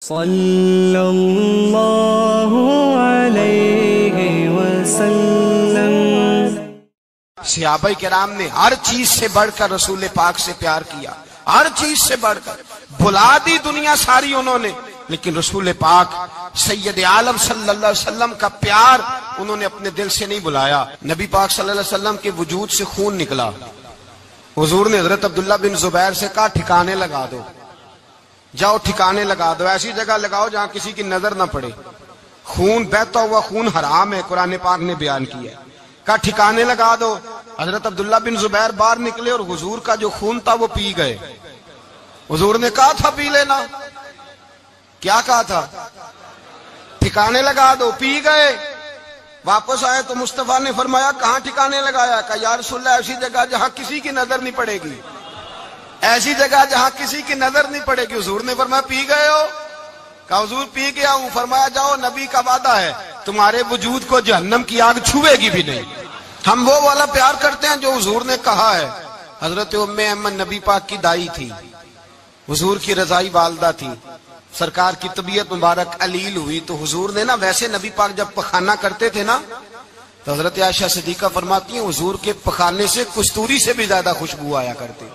صلی اللہ علیہ وسلم۔ صحابہ کرام نے ہر چیز سے بڑھ کر رسول پاک سے پیار کیا، ہر چیز سے بڑھ کر بھلا دی دنیا ساری انہوں نے، لیکن رسول پاک سید عالم صلی اللہ علیہ وسلم کا پیار انہوں نے اپنے دل سے نہیں بلایا۔ نبی پاک صلی اللہ علیہ وسلم کے وجود سے خون نکلا، حضور نے حضرت عبداللہ بن زبیر سے کہا ٹھکانے لگا دو، جاؤ ٹھکانے لگا دو، ایسی جگہ لگاؤ جہاں کسی کی نظر نہ پڑے، خون بہتا ہوا خون حرام ہے، قرآن پاک نے بیان کیا ہے، کہا ٹھکانے لگا دو۔ حضرت عبداللہ بن زبیر باہر نکلے اور حضور کا جو خون تھا وہ پی گئے۔ حضور نے کہا تھا پی لینا، کیا کہا تھا؟ ٹھکانے لگا دو، پی گئے۔ واپس آئے تو مصطفیٰ نے فرمایا کہاں ٹھکانے لگایا؟ کہا یا رسول اللہ ایسی جگہ جہاں کسی کی نظر نہیں پڑے گی، ایسی جگہ جہاں کسی کی نظر نہیں پڑے گی۔ حضور نے فرمایا پی گئے ہو؟ کہا حضور پی گیا ہوں۔ فرمایا جاؤ، نبی کا وعدہ ہے تمہارے وجود کو جہنم کی آگ چھوئے گی بھی نہیں۔ ہم وہ والا پیار کرتے ہیں جو حضور نے کہا ہے۔ حضرت ام ایمن نبی پاک کی دائی تھی، حضور کی رضائی والدہ تھی، سرکار کی طبیعت مبارک علیل ہوئی تو حضور نے نا، ویسے نبی پاک جب پخانہ کرتے تھے نا تو حضرت عائشہ صدیقہ فرماتی ہیں حضور کے پخانے سے کستوری سے بھی زیادہ خوشبو آیا کرتی۔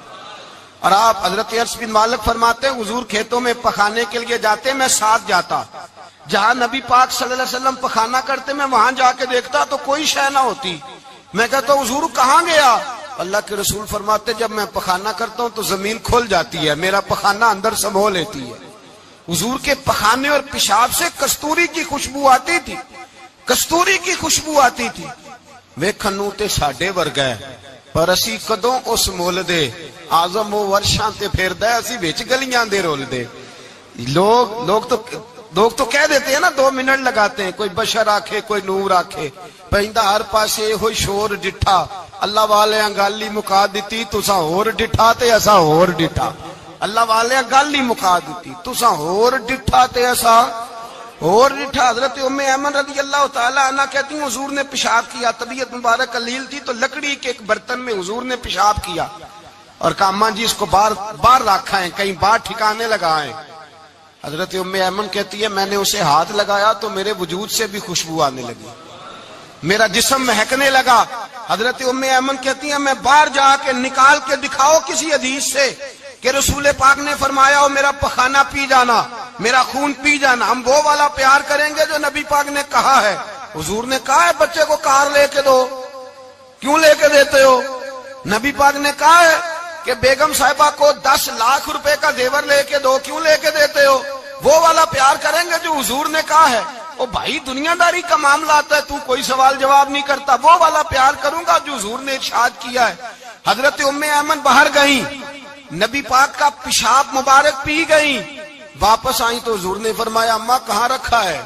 اور آپ حضرت انس بن مالک فرماتے ہیں حضور کھیتوں میں پخانے کے لیے جاتے، میں ساتھ جاتا، جہاں نبی پاک صلی اللہ علیہ وسلم پخانہ کرتے میں وہاں جا کے دیکھتا تو کوئی شے نہ ہوتی۔ میں کہتا حضور کہاں گیا؟ اللہ کے رسول فرماتے جب میں پخانہ کرتا ہوں تو زمین کھل جاتی ہے، میرا پخانہ اندر سمو لیتی ہے۔ حضور کے پخانے اور پیشاب سے کستوری کی خوشبو آتی تھی، کستوری کی خوشبو آتی تھی۔ ویکھنوں تے ساڈے ورگا ہے پر اسی کدوں اس مول دے، آزم و ورشاں تے پھیردا ہے اسی وچ گلیاں دے رول دے۔ لوگ تو کہہ دیتے ہیں نا، 2 منٹ لگاتے ہیں، کوئی بشر آکھے کوئی نور آکھے، پہندا ہر پاسے ہوئی شور ڈٹھا، اللہ والے گالی مکا دیتی تساں ہور ڈٹھا تے اساں ہور ڈٹھا، اللہ والے گالی مکا دیتی تساں ہور ڈٹھا تے اساں اور ڈٹھا۔ حضرت ام ایمن رضی اللہ تعالی عنہ کہتی ہیں حضور نے پیشاب کیا، طبیعت مبارک علیل تھی تو لکڑی کے ایک برتن میں حضور نے پیشاب کیا اور کہا اماں جی اس کو باہر رکھا ہے، کہیں باہر ٹھکانے لگائیں۔ حضرت ام ایمن کہتی ہے میں نے اسے ہاتھ لگایا تو میرے وجود سے بھی خوشبو آنے لگی، میرا جسم مہکنے لگا۔ حضرت ام ایمن کہتی ہیں میں باہر جا کے نکال کے دکھاؤ کسی حدیث سے کہ رسول پاک نے فرمایا ہو میرا پخانہ پی جانا، میرا خون پی جانا، ہم وہ والا پیار کریں گے جو نبی پاک نے کہا ہے۔ حضور نے کہا ہے بچے کو کار لے کے دو، کیوں لے کے دیتے ہو؟ نبی پاک نے کہا ہے کہ بیگم صاحبہ کو 10 لاکھ روپے کا زیور لے کے دو، کیوں لے کے دیتے ہو؟ وہ والا پیار کریں گے جو حضور نے کہا ہے۔ او بھائی دنیا داری کا معاملہ آتا ہے، تو کوئی سوال جواب نہیں کرتا، وہ والا پیار کروں گا جو حضور نے ارشاد کیا ہے۔ حضرت ام ایمن باہر گئیں، نبی پاک کا پیشاب مبارک پی گئیں، واپس آئیں تو حضور نے فرمایا اماں کہاں رکھا ہے؟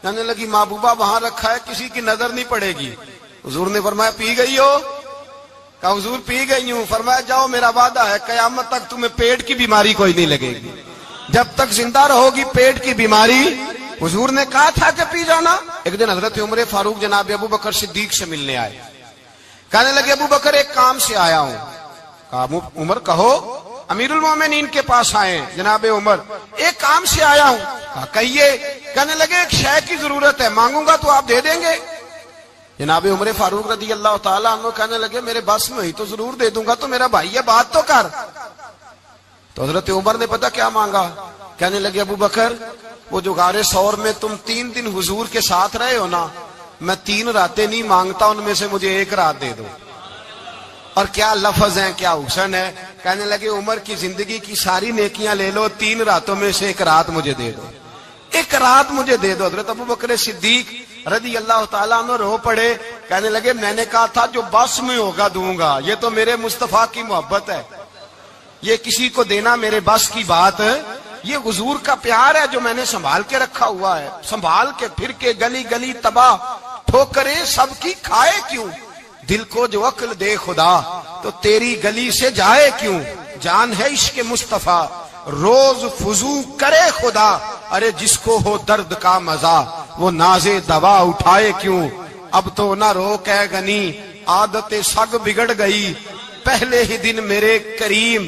کہنے لگی محبوبہ وہاں رکھا ہے، کسی کی نظر نہیں پڑے گی۔ حضور نے فرمایا پی گئی ہو؟ کہا حضور پی گئی ہوں۔ فرمایا جاؤ میرا وعدہ ہے قیامت تک تمہیں پیٹ کی بیماری کوئی نہیں لگے گی، جب تک زندہ رہو گی پیٹ کی بیماری۔ حضور نے کہا تھا کہ پی جانا۔ ایک دن حضرت عمر فاروق جناب ابو بکر صدیق سے ملنے آئے، کہنے لگے ابو بکر ایک کام سے آیا ہوں۔ کہا عمر کہو۔ امیر المومنین کے پاس آئے جناب عمر، ایک کام سے آیا ہوں۔ کہا کہیے۔ کہنے لگے ایک شے کی ضرورت ہے، مانگوں گا تو آپ دے دیں گے؟ جناب عمر فاروق رضی اللہ تعالیٰ عنہ کہنے لگے میرے بس میں ہی تو ضرور دے دوں گا، تو میرا بھائی ہے بات تو کر۔ تو حضرت عمر نے پتہ کیا مانگا؟ کہنے لگے ابو بکر وہ جو غار ثور میں تم 3 دن حضور کے ساتھ رہے ہو نا، میں 3 راتیں نہیں مانگتا، ان میں سے مجھے 1 رات دے دو۔ اور کیا لفظ ہیں، کیا حسن ہے۔ کہنے لگے عمر کی زندگی کی ساری نیکیاں لے لو، 3 راتوں میں سے 1 رات مجھے دے دو، 1 رات مجھے دے دو۔ حضرت ابو بکر صدیق رضی اللہ تعالیٰ عنہ رو پڑے، کہنے لگے میں نے کہا تھا جو بس میں ہوگا دوں گا، یہ تو میرے مصطفیٰ کی محبت ہے، یہ کسی کو دینا میرے بس کی بات ہے، یہ حضور کا پیار ہے جو میں نے سنبھال کے رکھا ہوا ہے، سنبھال کے پھر کے گلی گلی تباہ ٹھوکریں سب کی کھائے کیوں، دل کو جو عقل دے خدا تو تیری گلی سے جائے کیوں، جان ہے عشق مصطفیٰ روز فضو کرے خدا، ارے جس کو ہو درد کا مزہ وہ ناز دوا اٹھائے کیوں، اب تو نہ روک ہے غنی عادت سگ بگڑ گئی، پہلے ہی دن میرے کریم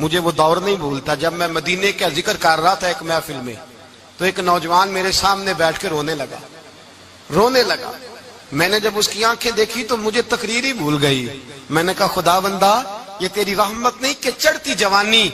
مجھے وہ دور نہیں بھولتا جب میں مدینے کا ذکر کر رہا تھا ایک محفل میں، تو ایک نوجوان میرے سامنے بیٹھ کے رونے لگا. میں نے جب اس کی آنکھیں دیکھی تو مجھے تقریر ہی بھول گئی. میں نے کہا خدا بندہ یہ تیری رحمت نہیں کہ چڑھتی جوانی،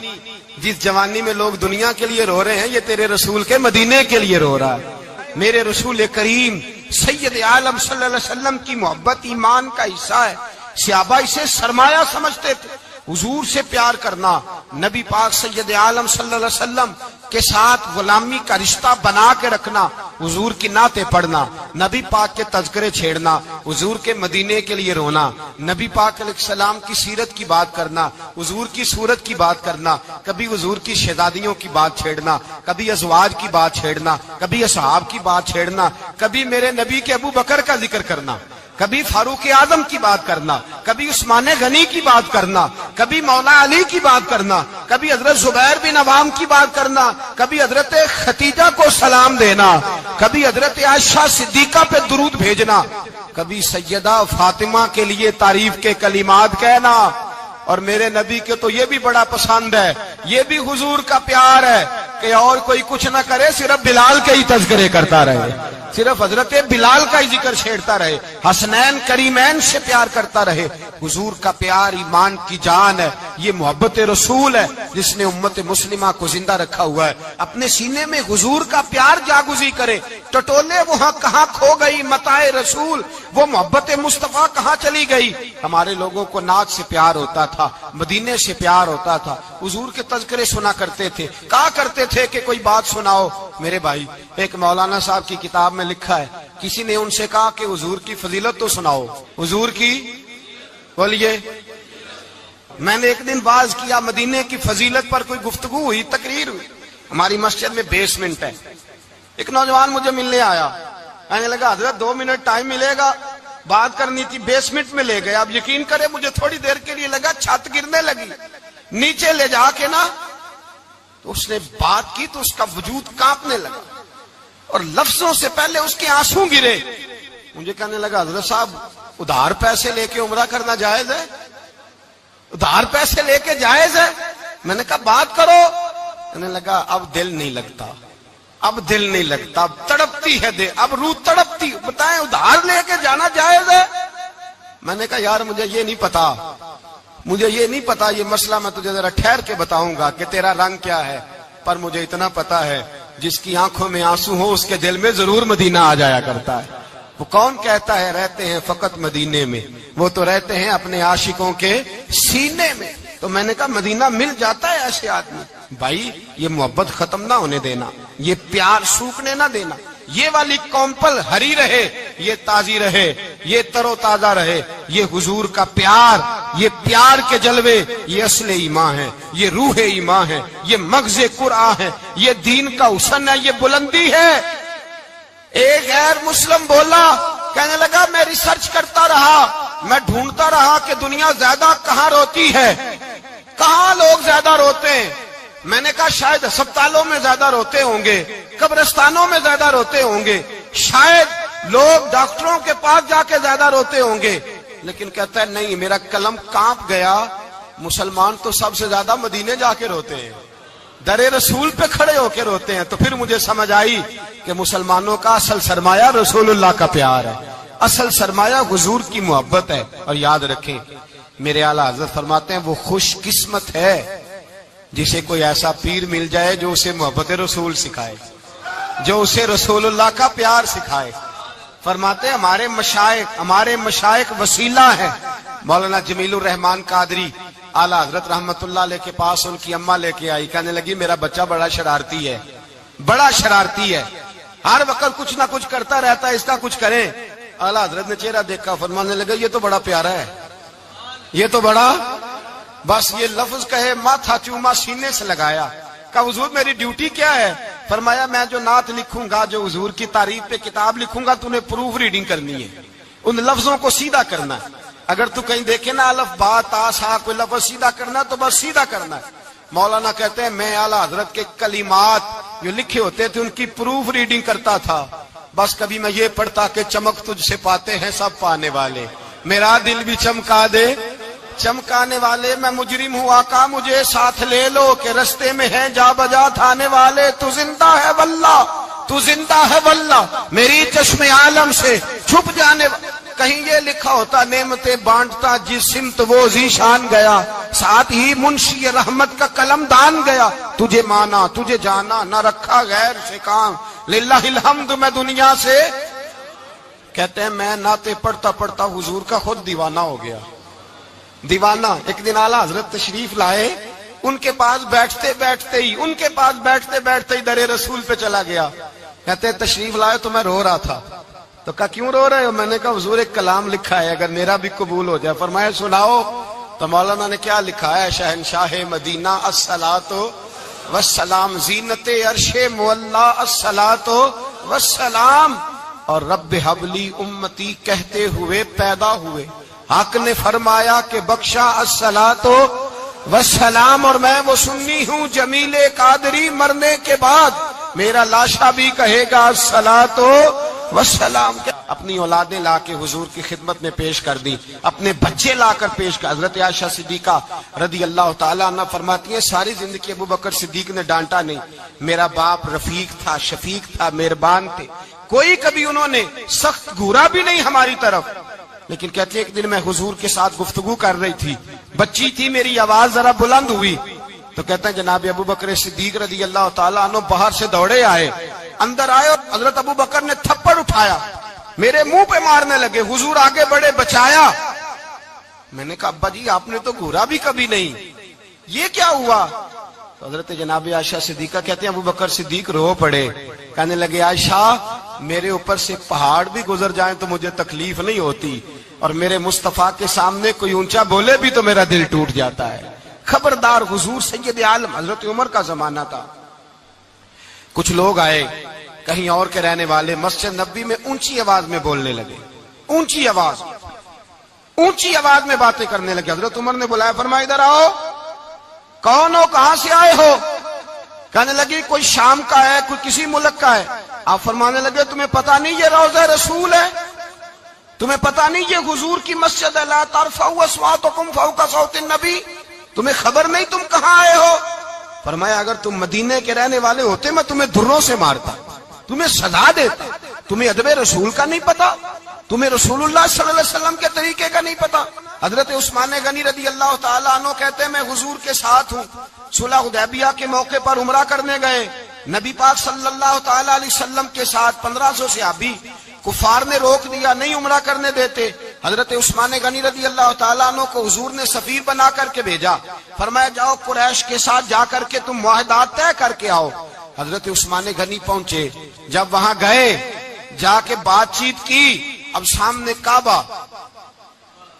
جس جوانی میں لوگ دنیا کے لیے رو رہے ہیں، یہ تیرے رسول کے مدینے کے لیے رو رہا ہے. میرے رسول کریم سید عالم صلی اللہ علیہ وسلم کی محبت ایمان کا حصہ ہے. صحابہ اسے سرمایہ سمجھتے تھے. حضور سے پیار کرنا، نبی پاک سید عالم صلی اللہ علیہ وسلم کے ساتھ غلامی کا رشتہ بنا کے رکھنا، حضور کی نعتیں پڑھنا، نبی پاک کے تذکرے چھیڑنا، حضور کے مدینے کے لیے رونا، نبی پاک علیہ السلام کی سیرت کی بات کرنا، حضور کی صورت کی بات کرنا، کبھی حضور کی شہزادیوں کی بات چھیڑنا، کبھی ازواج کی بات چھیڑنا، کبھی اصحاب کی بات چھیڑنا، کبھی میرے نبی کے ابو بکر کا ذکر کرنا، کبھی فاروق اعظم کی بات کرنا، کبھی عثمان غنی کی بات کرنا، کبھی مولا علی کی بات کرنا، کبھی حضرت زبیر بن عوام کی بات کرنا، کبھی حضرت خدیجہ کو سلام دینا، کبھی حضرت عائشہ صدیقہ پہ درود بھیجنا، کبھی سیدہ فاطمہ کے لیے تعریف کے کلمات کہنا. اور میرے نبی کے تو یہ بھی بڑا پسند ہے، یہ بھی حضور کا پیار ہے کہ اور کوئی کچھ نہ کرے، صرف بلال کے ہی تذکرے کرتا رہے، صرف حضرت بلال کا ہی ذکر چھیڑتا رہے، حسنین کریمین سے پیار کرتا رہے. حضور کا پیار ایمان کی جان ہے. یہ محبت رسول ہے جس نے امت مسلمہ کو زندہ رکھا ہوا ہے. اپنے سینے میں حضور کا پیار جاگزی کرے. ٹٹولے وہاں کہاں کھو گئی متاع رسول، وہ محبت مصطفیٰ کہاں چلی گئی. ہمارے لوگوں کو نعت سے پیار ہوتا تھا، مدینے سے پیار ہوتا تھا، حضور کے تذکرے سنا کرتے تھے. کہا کرتے تھے کہ کوئی بات سناؤ. میرے بھائی، ایک مولانا صاحب کی کتاب میں لکھا ہے، کسی نے ان سے کہا کہ حضور کی فضیلت تو سناؤ. حضور کی بولیے. میں نے ایک دن باز کیا، مدینے کی فضیلت پر کوئی گفتگو ہوئی، تقریر ہوئی. ہماری مسجد میں بیسمنٹ ہے. ایک نوجوان مجھے ملنے آیا، کہنے لگا حضرت 2 منٹ ٹائم ملے گا، بات کرنی تھی. بیسمنٹ میں لے گئے. اب یقین کرے مجھے تھوڑی دیر کے لیے لگا چھت گرنے لگی. نیچے لے جا کے نا تو اس نے بات کی تو اس کا وجود کانپنے لگا اور لفظوں سے پہلے اس کے آنسو گرے. مجھے کہنے لگا حضرت صاحب ادھار پیسے لے کے عمرہ کرنا جائز ہے؟ ادھار پیسے لے کے جائز ہے؟ میں نے کہا بات کرو. کہنے لگا اب دل نہیں لگتا، اب دل نہیں لگتا، اب تڑپتی ہے دل، اب روح تڑپتی. بتائیں ادھار لے کے جانا جائز ہے؟ میں نے کہا یار مجھے یہ نہیں پتا، مجھے یہ نہیں پتا، یہ مسئلہ میں تجھے ذرا ٹھہر کے بتاؤں گا کہ تیرا رنگ کیا ہے. پر مجھے اتنا پتا ہے جس کی آنکھوں میں آنسو ہو اس کے دل میں ضرور مدینہ آ جایا کرتا ہے. وہ کون کہتا ہے رہتے ہیں فقط مدینے میں؟ وہ تو رہتے ہیں اپنے عاشقوں کے سینے میں. تو میں نے کہا مدینہ مل جاتا ہے ایسے آدمی. بھائی یہ محبت ختم نہ ہونے دینا، یہ پیار سوکھنے نہ دینا. یہ والی کومپل ہری رہے، یہ تازی رہے، یہ تر و تازہ رہے. یہ حضور کا پیار، یہ پیار کے جلوے، یہ اصل ایمان ہے، یہ روح ایمان ہے، یہ مغز قرآن ہے، یہ دین کا حسن ہے، یہ بلندی ہے. ایک غیر مسلم بولا، کہنے لگا میں ریسرچ کرتا رہا، میں ڈھونڈتا رہا کہ دنیا زیادہ کہاں روتی ہے، کہاں لوگ زیادہ روتے ہیں. میں نے کہا شاید ہسپتالوں میں زیادہ روتے ہوں گے، قبرستانوں میں زیادہ روتے ہوں گے، شاید لوگ ڈاکٹروں کے پاس جا کے زیادہ روتے ہوں گے. لیکن کہتا ہے نہیں، میرا قلم کانپ گیا، مسلمان تو سب سے زیادہ مدینے جا کے روتے ہیں، در رسول پہ کھڑے ہو کے روتے ہیں. تو پھر مجھے سمجھ آئی کہ مسلمانوں کا اصل سرمایہ رسول اللہ کا پیار ہے، اصل سرمایہ حضور کی محبت ہے. اور یاد رکھیں میرے اعلیٰ حضرت فرماتے ہیں وہ خوش قسمت ہے جسے کوئی ایسا پیر مل جائے جو اسے محبت رسول سکھائے، جو اسے رسول اللہ کا پیار سکھائے. فرماتے ہیں ہمارے مشائخ وسیلہ ہیں. مولانا جمیل الرحمان قادری اعلیٰ حضرت رحمت اللہ علیہ کے پاس ان کی اماں لے کے آئی. کہنے لگی میرا بچہ بڑا شرارتی ہے، بڑا شرارتی ہے، ہر وقت کچھ نہ کچھ کرتا رہتا ہے، اس کا کچھ کریں. اعلیٰ حضرت نے چہرہ دیکھا، فرمانے لگا یہ تو بڑا پیارا ہے، یہ تو بڑا، بس یہ لفظ کہے ماتھا چوما سینے سے لگایا. کہا حضور میری ڈیوٹی کیا ہے؟ فرمایا میں جو نعت لکھوں گا، جو حضور کی تعریف پہ کتاب لکھوں گا، تو نے پروف ریڈنگ کرنی ہے، ان لفظوں کو سیدھا کرنا ہے. اگر تو کہیں دیکھے نا الف با تا سا کوئی لفظ سیدھا کرنا تو بس سیدھا کرنا ہے. مولانا کہتے ہیں میں اعلیٰ حضرت کے کلمات جو لکھے ہوتے تھے ان کی پروف ریڈنگ کرتا تھا. بس کبھی میں یہ پڑھتا کہ چمک تجھ سے پاتے ہیں سب پانے والے، میرا دل بھی چمکا دے چمکانے والے میں مجرم ہوں آقا مجھے ساتھ لے لو کہ رستے میں ہیں جا بجا تھانے والے تو زندہ ہے واللہ تو زندہ ہے واللہ میری چشم عالم سے چھپ جانے کہیں یہ لکھا ہوتا نعمتیں بانٹتا جس سمت وہ ذیشان گیا ساتھ ہی منشی رحمت کا قلم دان گیا تجھے مانا تجھے جانا نہ رکھا غیر سے کام للہ الحمد میں دنیا سے کہتے ہیں میں نعتیں پڑھتا پڑھتا حضور کا خود دیوانہ ہو گیا دیوانہ ایک دن اعلیٰ حضرت تشریف لائے ان کے پاس بیٹھتے بیٹھتے ہی در رسول پہ چلا گیا کہتے تشریف لائے تو میں رو رہا تھا تو کہا کیوں رو رہے ہو میں نے کہا حضور ایک کلام لکھا ہے اگر میرا بھی قبول ہو جائے فرمایا سناؤ تو مولانا نے کیا لکھا ہے شہنشاہ مدینہ الصلاۃ والسلام زینت عرش مولا الصلاۃ والسلام اور رب حبلی امتی کہتے ہوئے پیدا ہوئے حق نے فرمایا کہ بخشا الصلاۃ والسلام اور میں وہ سنی ہوں جمیل قادری مرنے کے بعد میرا لاشا بھی کہے گا الصلاۃ والسلام اپنی اولادیں لا کے حضور کی خدمت میں پیش کر دی اپنے بچے لا کر پیش کر حضرت عائشہ صدیقہ رضی اللہ تعالیٰ عنہ فرماتی ہیں ساری زندگی ابو بکر صدیق نے ڈانٹا نہیں میرا باپ رفیق تھا شفیق تھا مہربان تھے کوئی کبھی انہوں نے سخت گھورا بھی نہیں ہماری طرف لیکن کہتے ہیں ایک دن میں حضور کے ساتھ گفتگو کر رہی تھی بچی تھی میری آواز ذرا بلند ہوئی تو کہتے ہیں جناب ابو بکر صدیق رضی اللہ تعالیٰ عنہ باہر سے دوڑے آئے اندر آئے اور حضرت ابو بکر نے تھپڑ اٹھایا میرے منہ پہ مارنے لگے حضور آگے بڑھے بچایا میں نے کہا ابا جی آپ نے تو گھورا بھی کبھی نہیں یہ کیا ہوا تو حضرت جناب عائشہ صدیقہ کہتے ہیں ابو بکر صدیق رو پڑے کہنے لگے عائشہ میرے اوپر سے پہاڑ بھی گزر جائیں تو مجھے تکلیف نہیں ہوتی اور میرے مصطفیٰ کے سامنے کوئی اونچا بولے بھی تو میرا دل ٹوٹ جاتا ہے خبردار حضور سید عالم حضرت عمر کا زمانہ تھا کچھ لوگ آئے کہیں اور کے رہنے والے مسجد نبوی میں اونچی آواز میں بولنے لگے اونچی آواز میں باتیں کرنے لگے حضرت عمر نے بلایا فرمایا ادھر آؤ کون ہو کہاں سے آئے ہو کہنے لگی کوئی شام کا ہے کوئی کسی ملک کا ہے آپ فرمانے لگے تمہیں پتا نہیں یہ روضہ رسول ہے تمہیں پتا نہیں یہ حضور کی مسجد ہے لا ترفعوا اصواتکم فوق صوت النبی تمہیں خبر نہیں تم کہاں آئے ہو فرمایا اگر تم مدینے کے رہنے والے ہوتے میں تمہیں دھروں سے مارتا تمہیں سزا دیتا تمہیں ادب رسول کا نہیں پتا تمہیں رسول اللہ صلی اللہ علیہ وسلم کے طریقے کا نہیں پتا حضرت عثمان غنی رضی اللہ تعالیٰ عنہ کہتے ہیں میں حضور کے ساتھ ہوں صلح حدیبیہ کے موقع پر عمرہ کرنے گئے نبی پاک صلی اللہ تعالیٰ علیہ وسلم کے ساتھ 1500 صحابی کفار نے روک دیا نہیں عمرہ کرنے دیتے حضرت عثمان غنی رضی اللہ تعالیٰ عنہ کو حضور نے سفیر بنا کر کے بھیجا فرمایا جاؤ قریش کے ساتھ جا کر کے تم معاہدات طے کر کے آؤ حضرت عثمان غنی پہنچے جب وہاں گئے جا کے بات چیت کی اب سامنے کعبہ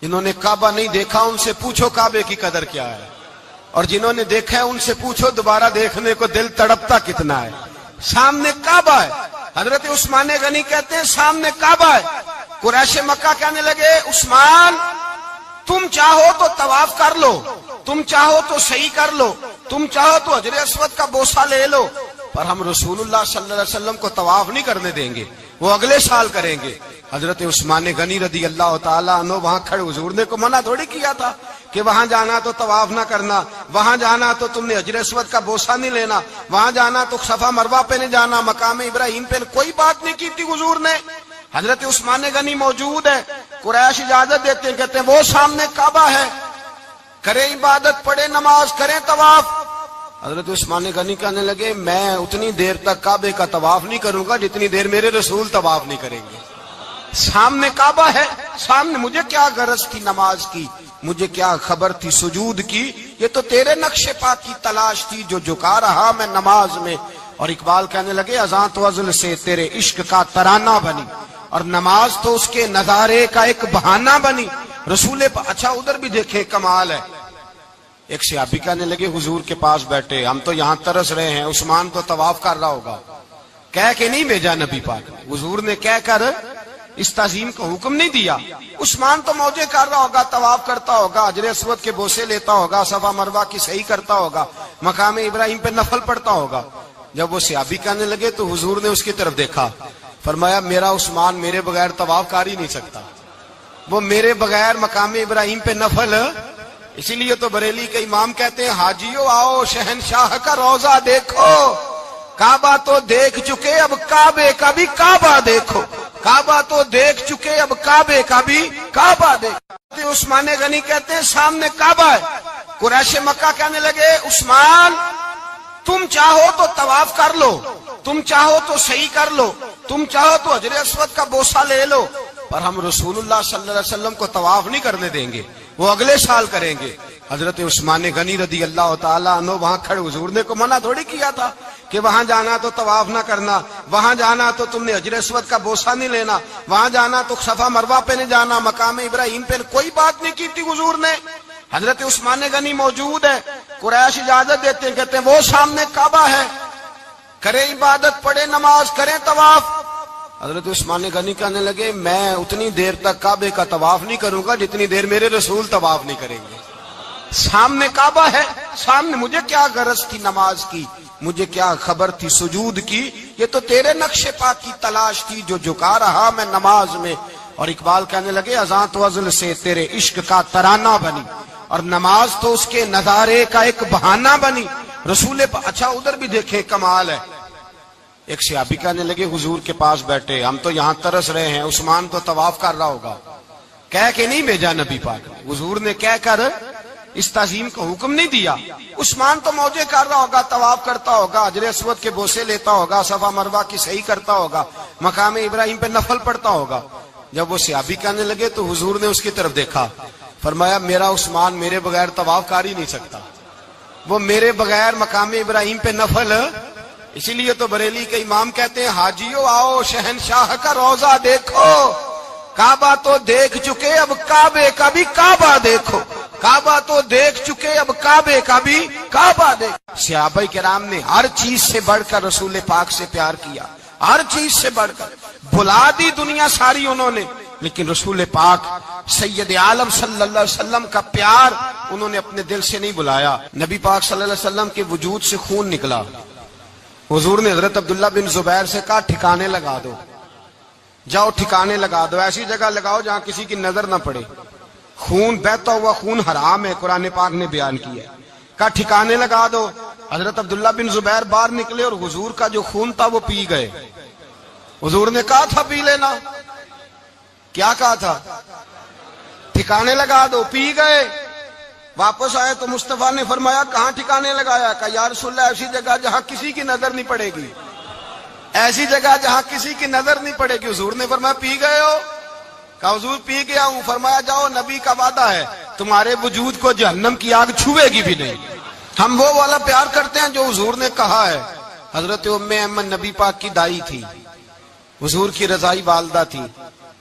جنہوں نے کعبہ نہیں دیکھا ان سے پوچھو کعبے کی قدر کیا ہے اور جنہوں نے دیکھا ہے ان سے پوچھو دوبارہ دیکھنے کو دل تڑپتا کتنا ہے سامنے کعبہ ہے حضرت عثمان غنی کہتے ہیں سامنے کعبہ ہے قریش مکہ کہنے لگے عثمان تم چاہو تو طواف کر لو تم چاہو تو صحیح کر لو تم چاہو تو حجر اسود کا بوسہ لے لو پر ہم رسول اللہ صلی اللہ علیہ وسلم کو طواف نہیں کرنے دیں گے وہ اگلے سال کریں گے حضرت عثمان غنی رضی اللہ تعالیٰ عنہ وہاں کھڑے حضور نے کو منع تھوڑی کیا تھا کہ وہاں جانا تو طواف نہ کرنا وہاں جانا تو تم نے حجر اسود کا بوسہ نہیں لینا وہاں جانا تو صفا مروہ پہ نہیں جانا مقام ابراہیم پہ کوئی بات نہیں کی تھی حضور نے حضرت عثمان غنی موجود ہے قریش اجازت دیتے ہیں کہتے ہیں وہ سامنے کعبہ ہے کریں عبادت پڑھے نماز کریں طواف حضرت عثمان غنی کہنے لگے میں اتنی دیر تک کعبے کا طواف نہیں کروں گا جتنی دیر میرے رسول طواف نہیں کریں گے سامنے کعبہ ہے سامنے مجھے کیا غرض تھی نماز کی مجھے کیا خبر تھی سجود کی یہ تو تیرے نقش پا کی تلاش تھی جو جھکا رہا میں نماز میں اور اقبال کہنے لگے اذان تو ازل سے تیرے عشق کا ترانہ بنی اور نماز تو اس کے نظارے کا ایک بہانہ بنی رسول اچھا ادھر بھی دیکھیں کمال ہے ایک صحابی کہنے لگے حضور کے پاس بیٹھے ہم تو یہاں ترس رہے ہیں عثمان تو طواف کر رہا ہوگا کہہ کے نہیں بھیجا نبی پاک حضور نے کہہ کر اس تعظیم کا حکم نہیں دیا عثمان تو موجے کر رہا ہوگا طواف کرتا ہوگا حجر اسود کے بوسے لیتا ہوگا صفا مروہ کی صحیح کرتا ہوگا مقام ابراہیم پہ نفل پڑتا ہوگا جب وہ صحابی کہنے لگے تو حضور نے اس کی طرف دیکھا فرمایا میرا عثمان میرے بغیر طواف کر ہی نہیں سکتا وہ میرے بغیر مقام ابراہیم پہ نفل اسی لیے تو بریلی کے امام کہتے ہیں حاجیو آؤ شہنشاہ کا روضہ دیکھو، کعبہ تو دیکھ چکے اب کعبے کا بھی کعبہ دیکھو، کعبہ تو دیکھ چکے اب کعبے کا بھی کعبہ دیکھو۔ عثمان غنی کہتے ہیں سامنے کعبہ ہے، قریش مکہ کہنے لگے عثمان تم چاہو تو طواف کر لو، تم چاہو تو صحیح کر لو، تم چاہو تو حجر اسود کا بوسہ لے لو، پر ہم رسول اللہ صلی اللہ علیہ وسلم کو طواف نہیں کرنے دیں گے، وہ اگلے سال کریں گے۔ حضرت عثمان غنی رضی اللہ تعالیٰ عنہ وہاں کھڑے، حضور نے کو منع تھوڑی کیا تھا کہ وہاں جانا تو طواف نہ کرنا، وہاں جانا تو تم نے حجر اسود کا بوسہ نہیں لینا، وہاں جانا تو صفا مروہ پہ نہیں جانا، مقام ابراہیم پہ کوئی بات نہیں کی تھی حضور نے۔ حضرت عثمان غنی موجود ہے، قریش اجازت دیتے ہیں، کہتے ہیں وہ سامنے کعبہ ہے، کرے عبادت، پڑھے نماز، کریں طواف۔ حضرت عثمان غنی کہنے لگے میں اتنی دیر تک کعبے کا طواف نہیں کروں گا جتنی دیر میرے رسول طواف نہیں کریں گے۔ سامنے کعبہ ہے، سامنے، مجھے کیا غرض تھی نماز کی، مجھے کیا خبر تھی سجود کی، یہ تو تیرے نقش پاک کی تلاش تھی جو جھکا رہا میں نماز میں۔ اور اقبال کہنے لگے اذان تو ازل سے تیرے عشق کا ترانہ بنی، اور نماز تو اس کے نظارے کا ایک بہانہ بنی۔ رسول اچھا ادھر بھی دیکھیں کمال ہے، ایک صحابی کہنے لگے حضور کے پاس بیٹھے ہم تو یہاں ترس رہے ہیں، عثمان تو طواف کر رہا ہوگا، کہہ کے نہیں بھیجا نبی پاک نے، حضور نے کہہ کر اس تعظیم کا حکم نہیں دیا، عثمان تو موجے کر رہا ہوگا، طواف کرتا ہوگا، حجر اسود کے بوسے لیتا ہوگا، صفا مروہ کی صحیح کرتا ہوگا، مقام ابراہیم پہ نفل پڑھتا ہوگا۔ جب وہ صحابی کہنے لگے تو حضور نے اس کی طرف دیکھا، فرمایا میرا عثمان میرے بغیر طواف کر ہی نہیں سکتا، وہ میرے بغیر مقام ابراہیم پہ نفل۔ اسی لیے تو بریلی کے امام کہتے ہیں حاجیو آؤ شہنشاہ کا روضہ دیکھو، کعبہ تو دیکھ چکے اب کعبے کا بھی کعبہ دیکھو، کعبہ تو دیکھ چکے اب کعبے کا بھی کعبہ دیکھو۔ صحابہ کرام نے ہر چیز سے بڑھ کر رسول پاک سے پیار کیا، ہر چیز سے بڑھ کر، بھلا دی دنیا ساری انہوں نے، لیکن رسول پاک سید عالم صلی اللہ علیہ وسلم کا پیار انہوں نے اپنے دل سے نہیں بلایا۔ نبی پاک صلی اللہ علیہ وسلم کے وجود سے خون نکلا، حضور نے حضرت عبداللہ بن زبیر سے کہا ٹھکانے لگا دو، جاؤ ٹھکانے لگا دو، ایسی جگہ لگاؤ جہاں کسی کی نظر نہ پڑے، خون بہتا ہوا خون حرام ہے، قرآن پاک نے بیان کیا ہے، کہا ٹھکانے لگا دو۔ حضرت عبداللہ بن زبیر باہر نکلے اور حضور کا جو خون تھا وہ پی گئے۔ حضور نے کہا تھا پی لینا، کیا کہا تھا؟ ٹھکانے لگا دو، پی گئے۔ واپس آئے تو مصطفیٰ نے فرمایا کہاں ٹھکانے لگایا؟ کہا یا رسول اللہ ایسی جگہ جہاں کسی کی نظر نہیں پڑے گی، ایسی جگہ جہاں کسی کی نظر نہیں پڑے گی۔ حضور نے فرمایا پی گئے ہو؟ کہا حضور پی گیا ہوں۔ فرمایا جاؤ نبی کا وعدہ ہے تمہارے وجود کو جہنم کی آگ چھوئے گی بھی نہیں۔ ہم وہ والا پیار کرتے ہیں جو حضور نے کہا ہے۔ حضرت ام ایمن نبی پاک کی دائی تھی، حضور کی رضائی والدہ تھی،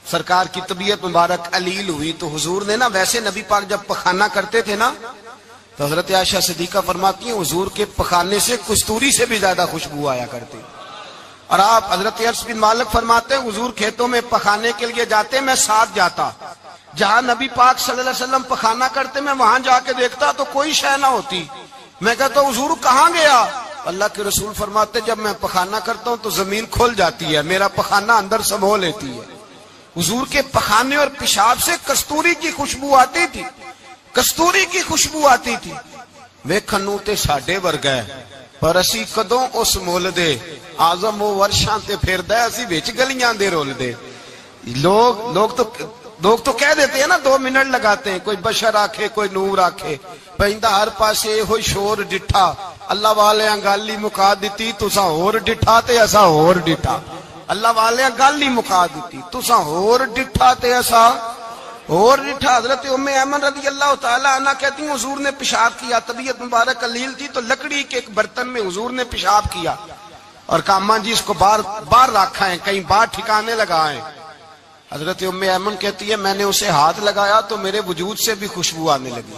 سرکار کی طبیعت مبارک علیل ہوئی تو حضور نے نا، ویسے نبی پاک جب پخانہ کرتے تھے نا تو حضرت عائشہ صدیقہ فرماتی ہیں حضور کے پخانے سے کستوری سے بھی زیادہ خوشبو آیا کرتی۔ اور آپ حضرت انس بن مالک فرماتے ہیں حضور کھیتوں میں پخانے کے لیے جاتے میں ساتھ جاتا، جہاں نبی پاک صلی اللہ علیہ وسلم پخانہ کرتے میں وہاں جا کے دیکھتا تو کوئی شے نہ ہوتی، میں کہتا حضور کہاں گیا؟ اللہ کے رسول فرماتے جب میں پخانہ کرتا ہوں تو زمین کھل جاتی ہے، میرا پخانہ اندر سمو لیتی ہے۔ حضور کے پخانے اور پیشاب سے کستوری کی خوشبو آتی تھی، کستوری کی خوشبو آتی تھی۔ ویکھنوں تے ساڈے ورگا ہے پر اسی کدوں اس مول دے، آزم وہ ورشاں تے پھردا ہے اسی وچ گلیاں دے رول دے۔ لوگ تو کہہ دیتے ہیں نا 2 منٹ لگاتے ہیں، کوئی بشر آکھے کوئی نور آکھے، پیندا ہر پاسے ہوئی شور ڈٹھا، اللہ والے گالی مکا دیتی تساں ہور ڈٹھا تے اساں ہور ڈٹھا، اللہ والے گالی مکا دیتی تساں ہور ڈٹھا تے اساں اور ڈٹھا۔ حضرت ام ایمن رضی اللہ تعالی عنہ کہتی ہیں حضور نے پیشاب کیا، طبیعت مبارک علیل تھی تو لکڑی کے ایک برتن میں حضور نے پیشاب کیا اور کہا اماں جی اس کو باہر رکھا ہے، کہیں باہر ٹھکانے لگائیں۔ حضرت ام ایمن کہتی ہے میں نے اسے ہاتھ لگایا تو میرے وجود سے بھی خوشبو آنے لگی،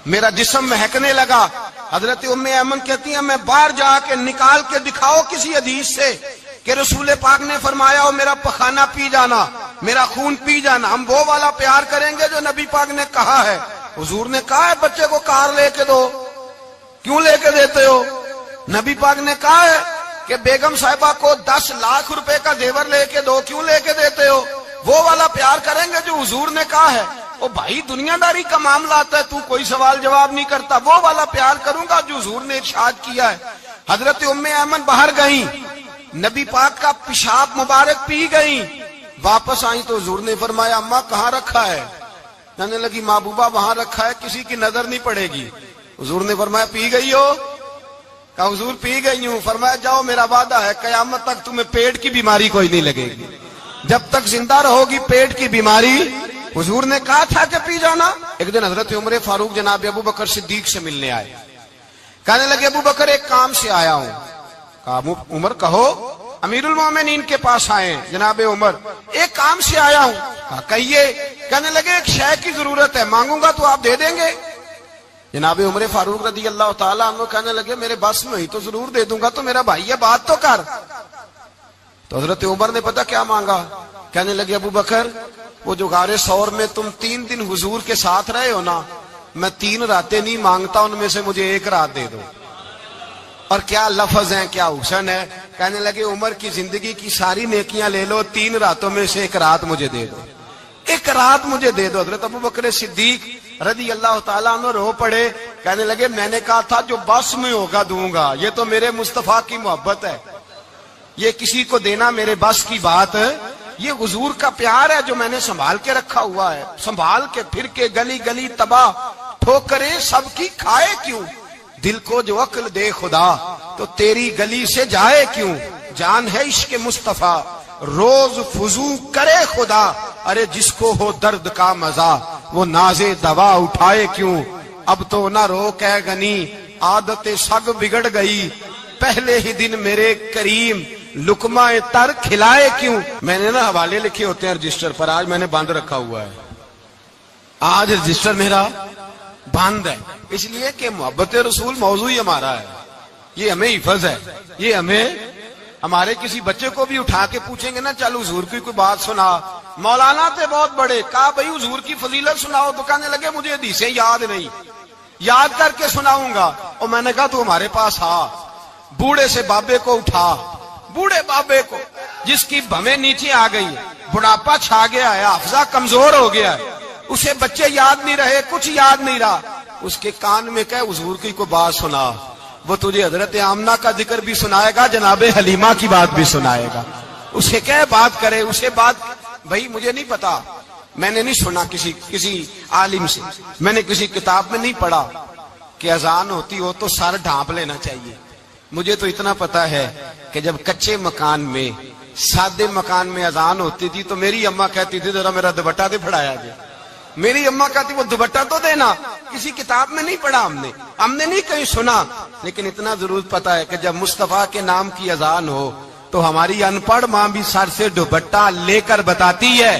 میرا جسم مہکنے لگا۔ حضرت ام ایمن کہتی ہیں میں باہر جا کے نکال کے دکھاؤ کسی حدیث سے کہ رسول پاک نے فرمایا ہو میرا پخانہ پی جانا، میرا خون پی جانا، ہم وہ والا پیار کریں گے جو نبی پاک نے کہا ہے۔ حضور نے کہا ہے بچے کو کار لے کے دو، کیوں لے کے دیتے ہو؟ نبی پاک نے کہا ہے کہ بیگم صاحبہ کو 10 لاکھ روپے کا زیور لے کے دو، کیوں لے کے دیتے ہو؟ وہ والا پیار کریں گے جو حضور نے کہا ہے۔ او بھائی دنیا داری کا معاملہ آتا ہے، تو کوئی سوال جواب نہیں کرتا، وہ والا پیار کروں گا جو حضور نے ارشاد کیا ہے۔ حضرت ام ایمن باہر گئیں، نبی پاک کا پیشاب مبارک پی گئیں، واپس آئیں تو حضور نے فرمایا اماں کہاں رکھا ہے؟ کہنے لگی محبوبہ وہاں رکھا ہے، کسی کی نظر نہیں پڑے گی۔ حضور نے فرمایا پی گئی ہو؟ کہا حضور پی گئی ہوں۔ فرمایا جاؤ میرا وعدہ ہے قیامت تک تمہیں پیٹ کی بیماری کوئی نہیں لگے گی، جب تک زندہ رہو گی پیٹ کی بیماری۔ حضور نے کہا تھا کہ پی جانا۔ ایک دن حضرت عمر فاروق جناب ابو بکر صدیق سے ملنے آئے، کہنے لگے ابو بکر ایک کام سے آیا ہوں۔ کہا عمر کہو۔ امیر المومنین کے پاس آئے جناب عمر، ایک کام سے آیا ہوں۔ کہا کہیے۔ کہنے لگے ایک شے کی ضرورت ہے، مانگوں گا تو آپ دے دیں گے؟ جناب عمر فاروق رضی اللہ تعالیٰ عنہ کہنے لگے میرے بس میں ہی تو ضرور دے دوں گا، تو میرا بھائی ہے بات تو کر۔ تو حضرت عمر نے پتہ کیا مانگا؟ کہنے لگے ابو بکر وہ جو غار ثور میں تم 3 دن حضور کے ساتھ رہے ہو نا، میں 3 راتیں نہیں مانگتا، ان میں سے مجھے 1 رات دے دو۔ اور کیا لفظ ہیں، کیا حسن ہے۔ کہنے لگے عمر کی زندگی کی ساری نیکیاں لے لو، 3 راتوں میں سے 1 رات مجھے دے دو، 1 رات مجھے دے دو۔ حضرت ابو بکر صدیق رضی اللہ تعالیٰ عنہ رو پڑے، کہنے لگے میں نے کہا تھا جو بس میں ہوگا دوں گا، یہ تو میرے مصطفیٰ کی محبت ہے، یہ کسی کو دینا میرے بس کی بات ہے، یہ حضور کا پیار ہے جو میں نے سنبھال کے رکھا ہوا ہے، سنبھال کے پھر کے گلی گلی تباہ ٹھوکریں سب کی کھائے کیوں، دل کو جو عقل دے خدا تو تیری گلی سے جائے کیوں، جان ہے عشق مصطفیٰ روز فضو کرے خدا، ارے جس کو ہو درد کا مزہ وہ ناز دوا اٹھائے کیوں، اب تو نہ روک ہے غنی عادت سگ بگڑ گئی، پہلے ہی دن میرے کریم لقمہ تر کھلائے کیوں۔ میں نے نا حوالے لکھے ہوتے ہیں رجسٹر پر، آج میں نے بند رکھا ہوا ہے، آج رجسٹر میرا بند ہے، اس لیے کہ محبت رسول موضوع ہی ہمارا ہے، یہ ہمیں حفظ ہے، یہ ہمیں ہمارے کسی بچے کو بھی اٹھا کے پوچھیں گے نا چل حضور کی کوئی بات سنا، مولانا تھے بہت بڑے، کہا بھائی حضور کی فضیلت سناؤ، تو کہنے لگے مجھے حدیثیں یاد نہیں، یاد کر کے سناؤں گا۔ اور میں نے کہا تو ہمارے پاس آ، بوڑھے سے بابے کو اٹھا، بوڑھے بابے کو جس کی بھویں نیچے آ گئی، بڑھاپا چھا گیا ہے، حافظہ کمزور ہو گیا ہے، اسے بچے یاد نہیں رہے، کچھ یاد نہیں رہا، اس کے کان میں کہے حضور کی کوئی بات سنا، وہ تجھے حضرت آمنہ کا ذکر بھی سنائے گا، جناب حلیمہ کی بات بھی سنائے گا، اسے کہے بات کرے، اسے بات بھائی مجھے نہیں پتا، میں نے نہیں سنا کسی عالم سے، میں نے کسی کتاب میں نہیں پڑھا کہ اذان ہوتی ہو تو سر ڈھانپ لینا چاہیے، مجھے تو اتنا پتا ہے کہ جب کچے مکان میں سادے مکان میں اذان ہوتی تھی تو میری اماں کہتی تھی ذرا میرا دوپٹہ دے پھڑایا گیا، میری اماں کہتی وہ دوپٹہ تو دینا، کسی کتاب میں نہیں پڑھا ہم نے نہیں کہیں سنا، لیکن اتنا ضرور پتا ہے کہ جب مصطفیٰ کے نام کی اذان ہو تو ہماری ان پڑھ ماں بھی سر سے دوپٹہ لے کر بتاتی ہے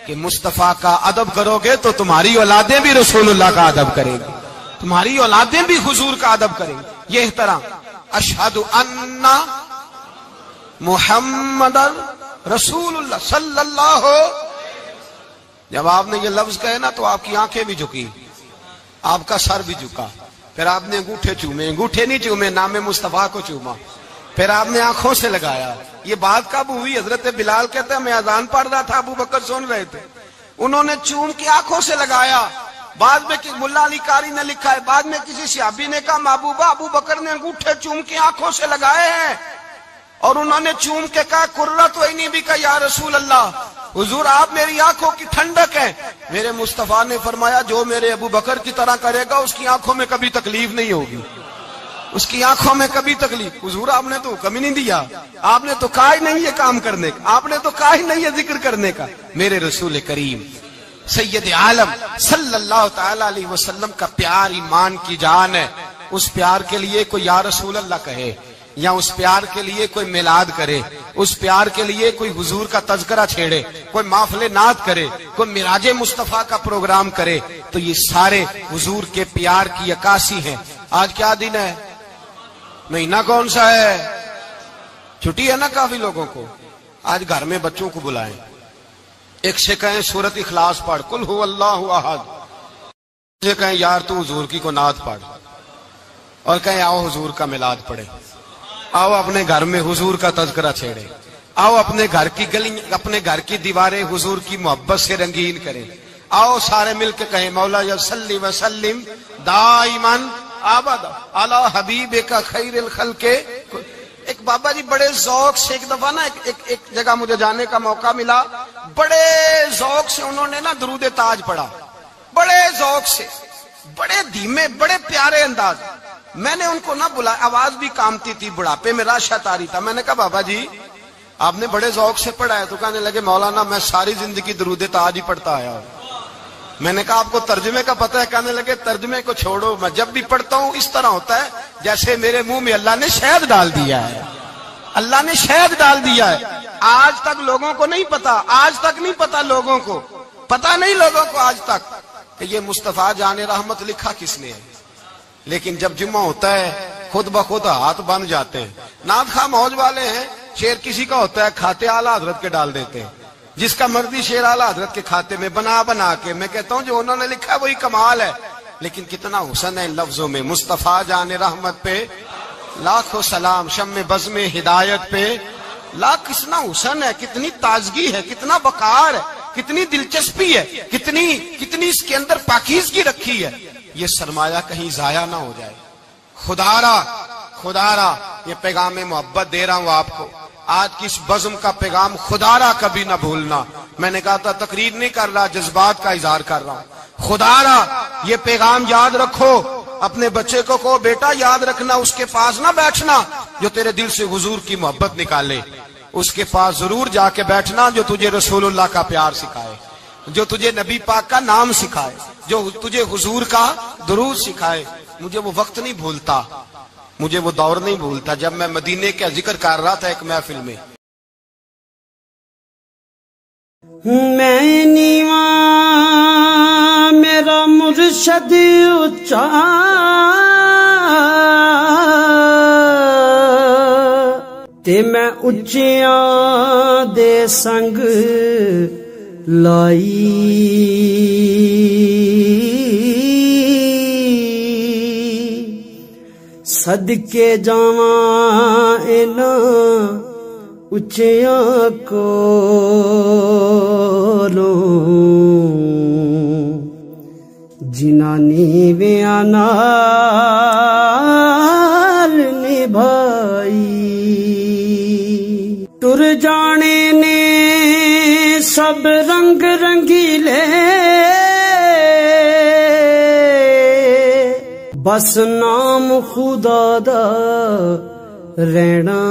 کہ مصطفیٰ کا ادب کرو گے تو تمہاری اولادیں بھی رسول اللہ کا ادب کریں گی، تمہاری اولادیں بھی حضور کا ادب کریں گی، یہ احترام۔ اشہد ان محمد رسول اللہ صلی اللہ، جب آپ نے یہ لفظ کہے نا تو آپ کی آنکھیں بھی جھکی، آپ کا سر بھی جھکا، پھر آپ نے انگوٹھے چومے، انگوٹھے نہیں چومے، نام مصطفیٰ کو چوما، پھر آپ نے آنکھوں سے لگایا۔ یہ بات کب ہوئی؟ حضرت بلال کہتے ہیں میں اذان پڑھ رہا تھا، ابو بکر سن رہے تھے، انہوں نے چوم کے آنکھوں سے لگایا۔ بعد میں ملا علی قاری نے لکھا ہے، بعد میں کسی صحابی نے کہا محبوبہ ابو بکر نے انگوٹھے چوم کے آنکھوں سے لگائے ہیں، اور انہوں نے چوم کے کہا قرۃ عینی بھی کہا یا رسول اللہ، حضور آپ میری آنکھوں کی ٹھنڈک ہے۔ میرے مصطفیٰ نے فرمایا جو میرے ابو بکر کی طرح کرے گا اس کی آنکھوں میں کبھی تکلیف نہیں ہوگی، اس کی آنکھوں میں کبھی تکلیف۔ حضور آپ نے تو حکم ہی نہیں دیا، آپ نے تو کہا ہی نہیں یہ کام کرنے کا، آپ نے تو کہا ہی نہیں یہ ذکر کرنے کا۔ میرے رسول کریم سید عالم صلی اللہ تعالی علیہ وسلم کا پیار ایمان کی جان ہے، اس پیار کے لیے کوئی یا رسول اللہ کہے، یا اس پیار کے لیے کوئی میلاد کرے، اس پیار کے لیے کوئی حضور کا تذکرہ چھیڑے، کوئی محفل نعت کرے، کوئی معراج مصطفیٰ کا پروگرام کرے، تو یہ سارے حضور کے پیار کی عکاسی ہیں۔ آج کیا دن ہے؟ مہینہ کون سا ہے؟ چھٹی ہے نا کافی لوگوں کو، آج گھر میں بچوں کو بلائیں، ایک سے کہیں سورت اخلاص پڑھ، قل هو اللہ احد، سے کہیں یار تو حضور کی کو نعت پڑھ، اور کہیں آؤ حضور کا میلاد پڑھے، آؤ اپنے گھر میں حضور کا تذکرہ چھیڑے، آؤ اپنے گھر کی گلی، اپنے گھر کی دیواریں حضور کی محبت سے رنگین کریں، آؤ سارے مل کے کہیں مولا یا صلی وسلم دائماً آبادا علی حبیبک خیر الخلق۔ ایک بابا جی بڑے ذوق سے ایک دفعہ نا ایک جگہ مجھے جانے کا موقع ملا، بڑے ذوق سے انہوں نے نا درود تاج پڑھا، بڑے ذوق سے، بڑے دھیمے، بڑے پیارے انداز۔ میں نے ان کو نہ بلایا، آواز بھی کامتی تھی، بڑھاپے میں راشت آ رہی تھا۔ میں نے کہا بابا جی آپ نے بڑے ذوق سے پڑھا ہے، تو کہنے لگے مولانا میں ساری زندگی درود تاج ہی پڑھتا آیا ہوں۔ میں نے کہا آپ کو ترجمے کا پتہ ہے؟ کہنے لگے ترجمے کو چھوڑو، میں جب بھی پڑھتا ہوں اس طرح ہوتا ہے جیسے میرے منہ میں اللہ نے شہد ڈال دیا ہے، اللہ نے شہد ڈال دیا ہے۔ آج تک لوگوں کو نہیں پتا، آج تک نہیں پتا لوگوں کو، پتا نہیں لوگوں کو آج تک کہ یہ مصطفیٰ جان رحمت لکھا کس نے ہے۔ لیکن جب جمعہ ہوتا ہے خود بخود ہاتھ بن جاتے ہیں۔ نعت خواہ موج والے ہیں، شعر کسی کا ہوتا ہے کھاتے اعلیٰ حضرت کے ڈال دیتے ہیں، جس کا مرضی شعر اعلیٰ حضرت کے کھاتے میں بنا کے۔ میں کہتا ہوں جو انہوں نے لکھا ہے وہی کمال ہے، لیکن کتنا حسن ہے ان لفظوں میں۔ مصطفیٰ جان رحمت پہ لاکھوں سلام، شم بزم ہدایت پہ لاکھ، کتنا حسن ہے، کتنی تازگی ہے، کتنا وقار ہے، کتنی دلچسپی ہے، کتنی اس کے اندر پاکیزگی رکھی ہے۔ یہ سرمایہ کہیں ضائع نہ ہو جائے۔ خدا را یہ پیغام محبت دے رہا ہوں آپ کو، آج کی اس بزم کا پیغام خدا را کبھی نہ بھولنا۔ میں نے کہا تھا تقریر نہیں کر رہا، جذبات کا اظہار کر رہا ہوں۔ خدا را یہ پیغام یاد رکھو، اپنے بچے کو کہو بیٹا یاد رکھنا، اس کے پاس نہ بیٹھنا جو تیرے دل سے حضور کی محبت نکالے، اس کے پاس ضرور جا کے بیٹھنا جو تجھے رسول اللہ کا پیار سکھائے، جو تجھے نبی پاک کا نام سکھائے، جو تجھے حضور کا درود سکھائے۔ مجھے وہ وقت نہیں بھولتا، مجھے وہ دور نہیں بھولتا جب میں مدینے کا ذکر کر رہا تھا ایک محفل میں۔ میں نیواں میرا مرشد اچا، تے میں اچیاں دے سنگ لائی، صدقے جاواں انہاں اچیاں کولوں، جنہاں نیویاں نال نبھائی، ٹر جانے نے سب رنگ رنگیلے، بس نام خدا دا رہنا